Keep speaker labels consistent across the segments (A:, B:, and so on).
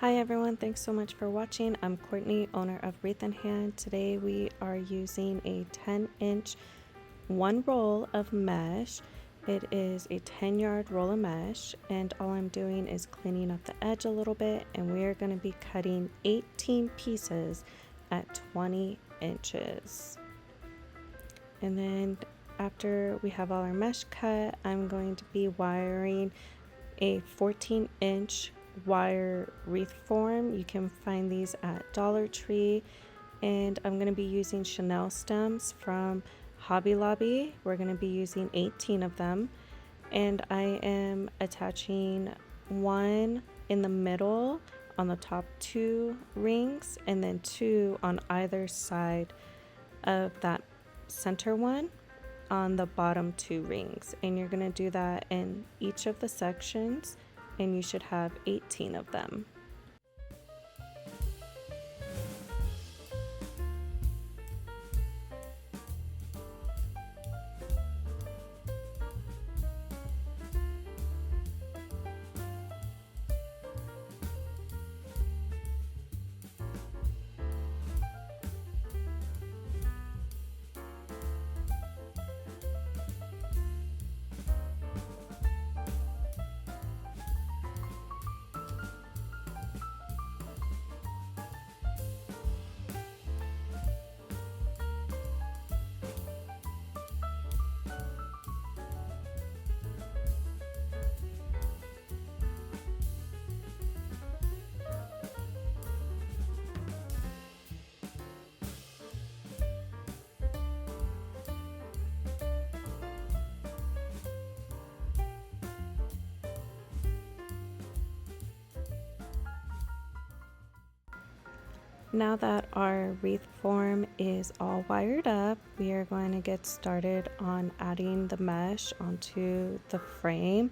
A: Hi everyone, thanks so much for watching. I'm Courtney, owner of Wreath in Hand. Today we are using a 10-inch one roll of mesh. It is a 10-yard roll of mesh, and all I'm doing is cleaning up the edge a little bit, and we are going to be cutting 18 pieces at 20 inches. And then after we have all our mesh cut, I'm going to be wiring a 14-inch wire wreath form. You can find these at Dollar Tree, and I'm going to be using Chanel stems from Hobby Lobby. We're going to be using 18 of them, and I am attaching one in the middle on the top 2 rings, and then 2 on either side of that center one on the bottom 2 rings. And you're going to do that in each of the sections, and you should have 18 of them. Now that our wreath form is all wired up, we are going to get started on adding the mesh onto the frame.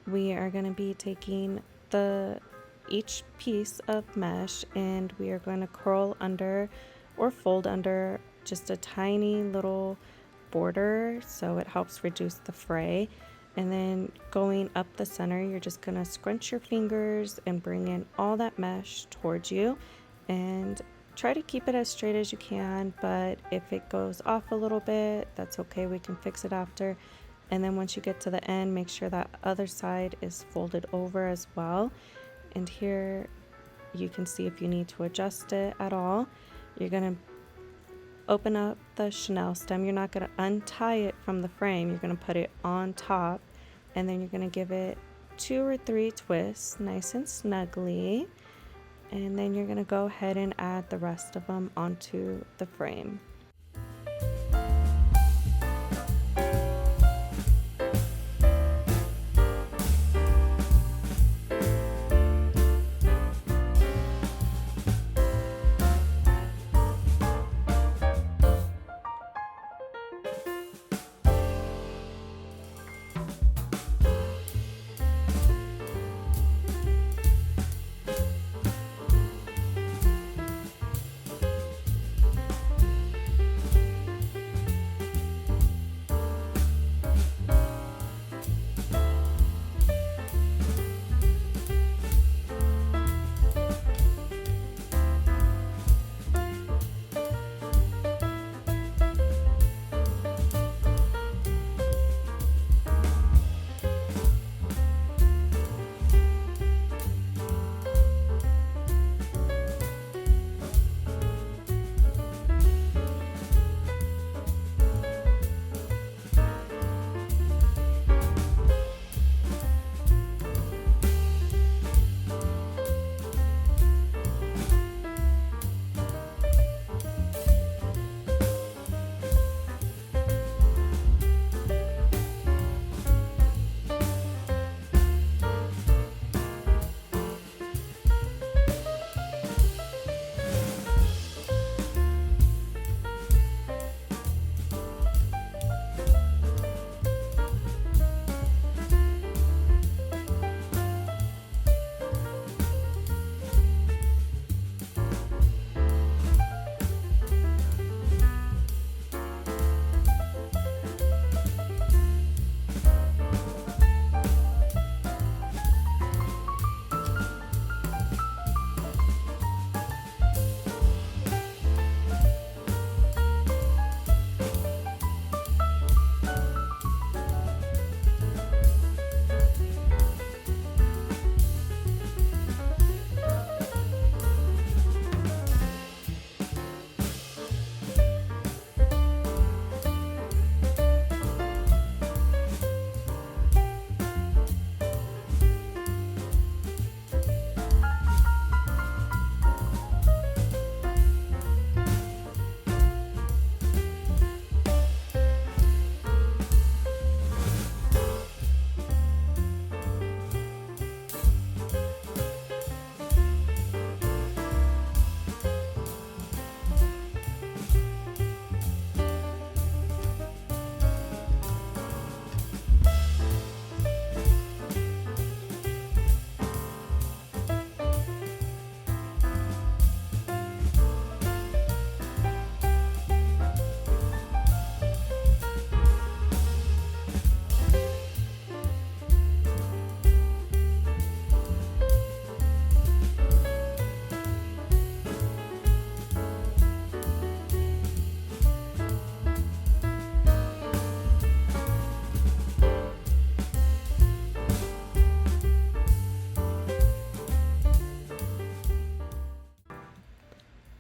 A: We are going to be taking each piece of mesh, and we are going to curl under or fold under just a tiny little border so it helps reduce the fray. And then going up the center, you're just going to scrunch your fingers and bring in all that mesh towards you, and try to keep it as straight as you can, but if it goes off a little bit, that's okay, we can fix it after. And then once you get to the end, make sure that other side is folded over as well. And here you can see if you need to adjust it at all. You're going to open up the Chanel stem. You're not going to untie it from the frame, you're going to put it on top, and then you're going to give it 2 or 3 twists nice and snugly. And then you're going to go ahead and add the rest of them onto the frame.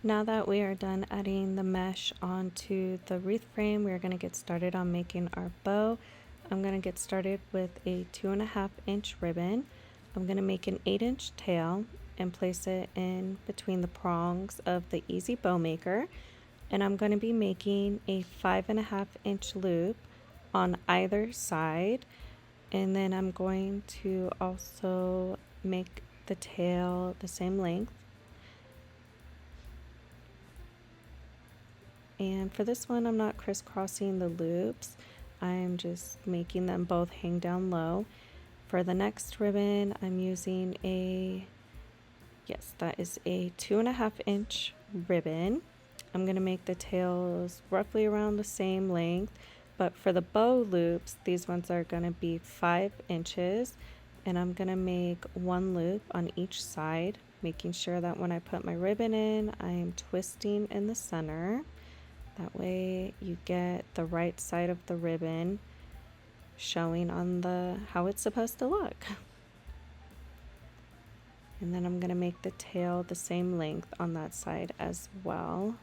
A: Now that we are done adding the mesh onto the wreath frame, we're going to get started on making our bow. I'm going to get started with a 2.5-inch ribbon. I'm going to make an 8-inch tail and place it in between the prongs of the Easy Bow Maker. And I'm going to be making a 5.5-inch loop on either side. And then I'm going to also make the tail the same length. And for this one, I'm not crisscrossing the loops. I'm just making them both hang down low. For the next ribbon, I'm using that is a 2.5-inch ribbon. I'm going to make the tails roughly around the same length, but for the bow loops, these ones are going to be 5 inches, and I'm going to make one loop on each side, making sure that when I put my ribbon in, I am twisting in the center. That way you get the right side of the ribbon showing on how it's supposed to look. And then I'm going to make the tail the same length on that side as well.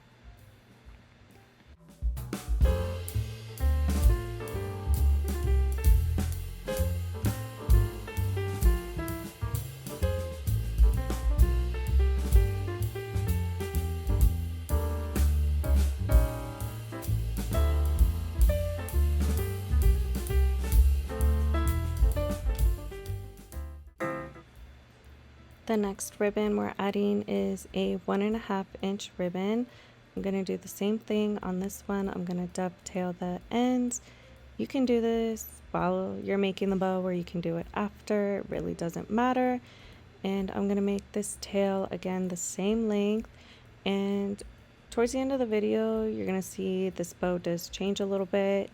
A: The next ribbon we're adding is a 1.5-inch ribbon. I'm going to do the same thing on this one. I'm going to dovetail the ends. You can do this while you're making the bow, or you can do it after. It really doesn't matter. And I'm going to make this tail again the same length. And towards the end of the video, you're going to see this bow does change a little bit,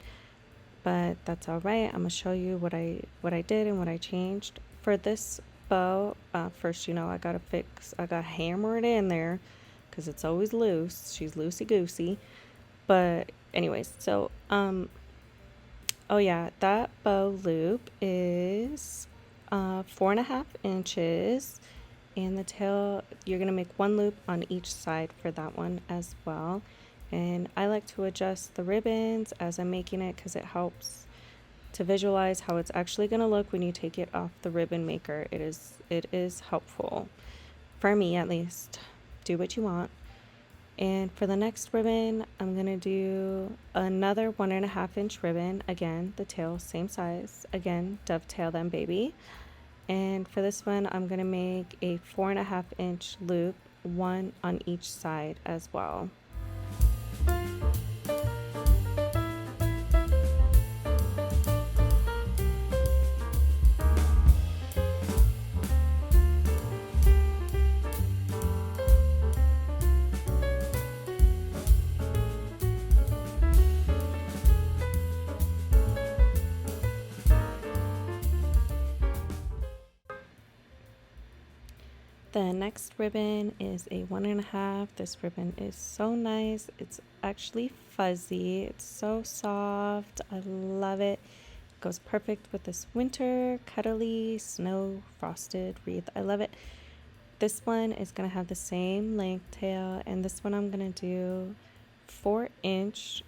A: but that's all right. I'm going to show you what I did and what I changed. For this bow, first, I gotta hammer it in there because it's always loose. She's loosey goosey. But anyways, so oh yeah, that bow loop is 4.5 inches, and the tail, you're gonna make one loop on each side for that one as well. And I like to adjust the ribbons as I'm making it because it helps to visualize how it's actually going to look when you take it off the ribbon maker. It is helpful, for me at least. Do what you want. And for the next ribbon, I'm going to do another 1.5-inch ribbon. Again, the tail same size. Again, dovetail them, baby. And for this one, I'm going to make a 4.5-inch loop, one on each side as well. The next ribbon is a 1.5. This ribbon is so nice. It's actually fuzzy. It's so soft. I love it. It goes perfect with this winter, cuddly, snow frosted wreath. I love it. This one is going to have the same length tail, and this one I'm going to do 4-inch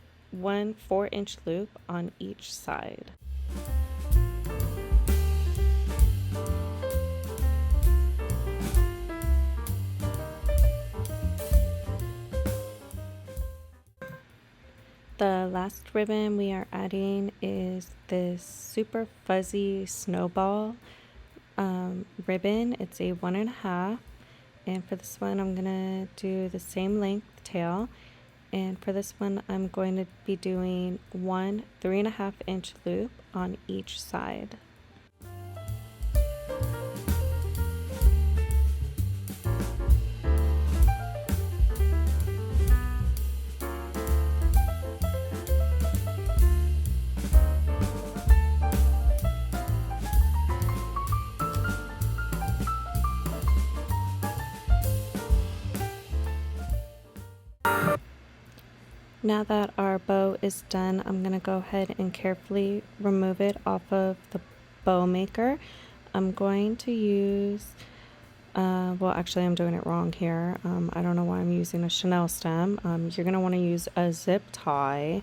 A: loop on each side. The last ribbon we are adding is this super fuzzy snowball ribbon. It's a 1.5, and for this one I'm gonna do the same length tail, and for this one I'm going to be doing one 3.5-inch loop on each side. Now that our bow is done, I'm going to go ahead and carefully remove it off of the bow maker. I'm going to use Well, actually, I'm doing it wrong here. I don't know why I'm using a Chanel stem. You're going to want to use a zip tie,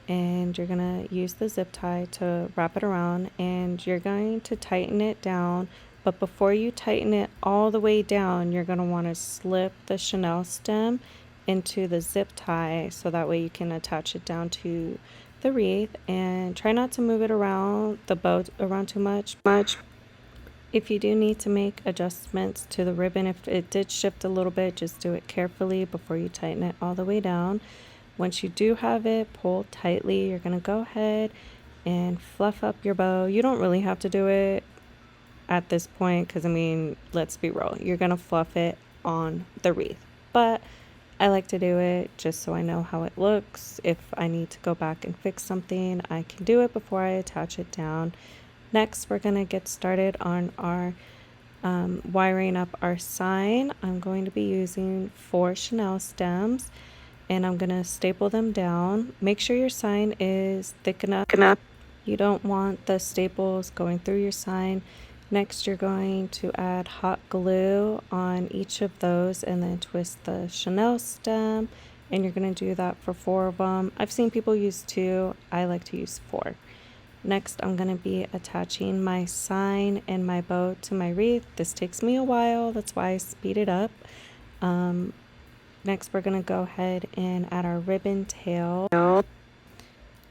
A: and you're going to use the zip tie to wrap it around, and you're going to tighten it down. But before you tighten it all the way down, you're going to want to slip the Chanel stem into the zip tie so that way you can attach it down to the wreath, and try not to move it around the bow around too much. If you do need to make adjustments to the ribbon, if it did shift a little bit, just do it carefully before you tighten it all the way down. Once you do have it pulled tightly, you're going to go ahead and fluff up your bow. You don't really have to do it at this point because, I mean, let's be real. You're going to fluff it on the wreath. But I like to do it just so I know how it looks. If I need to go back and fix something, I can do it before I attach it down. Next, we're going to get started on our wiring up our sign. I'm going to be using 4 Chanel stems, and I'm going to staple them down. Make sure your sign is thick enough. You don't want the staples going through your sign. Next, you're going to add hot glue on each of those and then twist the Chanel stem, and you're going to do that for 4 of them. I've seen people use 2. I like to use 4. Next, I'm going to be attaching my sign and my bow to my wreath. This takes me a while, that's why I speed it up. Next, we're going to go ahead and add our ribbon tail.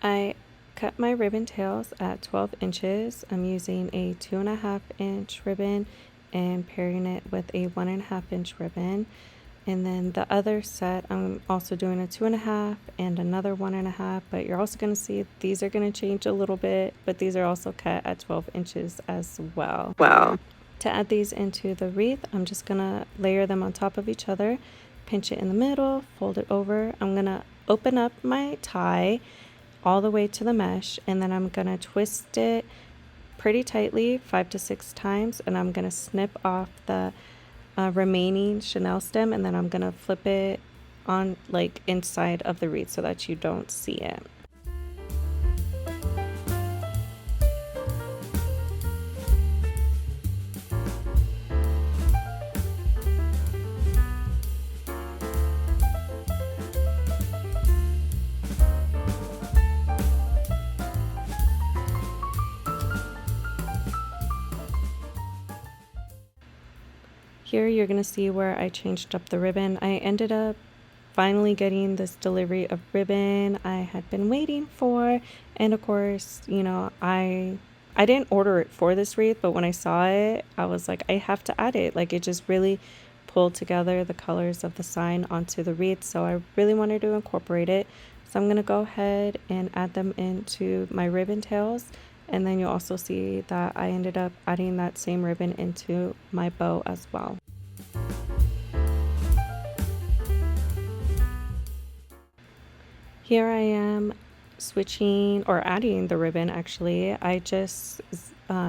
A: I cut my ribbon tails at 12 inches. I'm using a 2.5 inch ribbon and pairing it with a 1.5 inch ribbon. And then the other set, I'm also doing a 2.5 and another 1.5, but you're also going to see these are going to change a little bit, but these are also cut at 12 inches as well. To add these into the wreath, I'm just going to layer them on top of each other, pinch it in the middle, fold it over. I'm going to open up my tie all the way to the mesh, and then I'm going to twist it pretty tightly 5 to 6 times, and I'm going to snip off the remaining Chanel stem, and then I'm gonna flip it on like inside of the wreath so that you don't see it. Here you're going to see where I changed up the ribbon. I ended up finally getting this delivery of ribbon I had been waiting for, and of course, you know, I didn't order it for this wreath, but when I saw it, I was like, I have to add it. Like, it just really pulled together the colors of the sign onto the wreath, so I really wanted to incorporate it. So I'm going to go ahead and add them into my ribbon tails. And then you'll also see that I ended up adding that same ribbon into my bow as well. Here I am switching or adding the ribbon actually. I just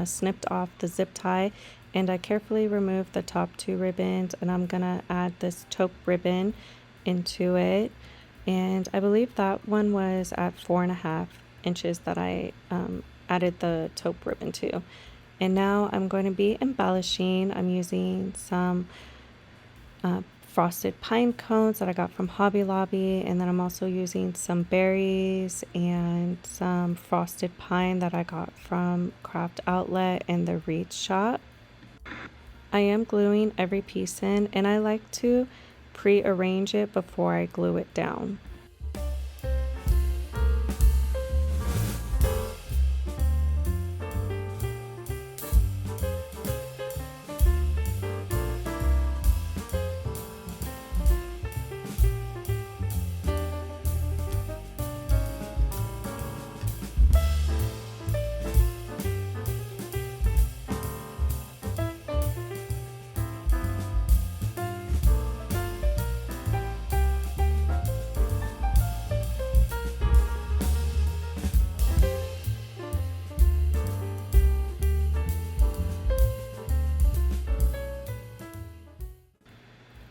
A: snipped off the zip tie, and I carefully removed the top 2 ribbons, and I'm gonna add this taupe ribbon into it. And I believe that one was at 4.5 inches that I added the taupe ribbon to. And now I'm going to be embellishing. I'm using some frosted pine cones that I got from Hobby Lobby, and then I'm also using some berries and some frosted pine that I got from Craft Outlet and the Wreath shop. I am gluing every piece in, and I like to pre-arrange it before I glue it down.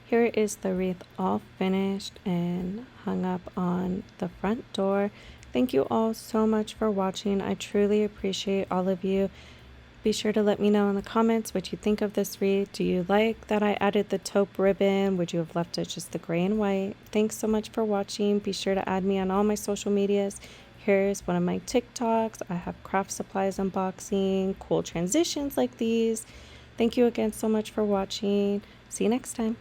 A: Here is the wreath all finished and hung up on the front door. Thank you all so much for watching. I truly appreciate all of you Be sure to let me know in the comments what you think of this wreath. Do you like that I added the taupe ribbon? Would you have left it just the gray and white? Thanks so much for watching. Be sure to add me on all my social medias. Here's one of my TikToks. I have craft supplies unboxing, cool transitions like these. Thank you again so much for watching. See you next time.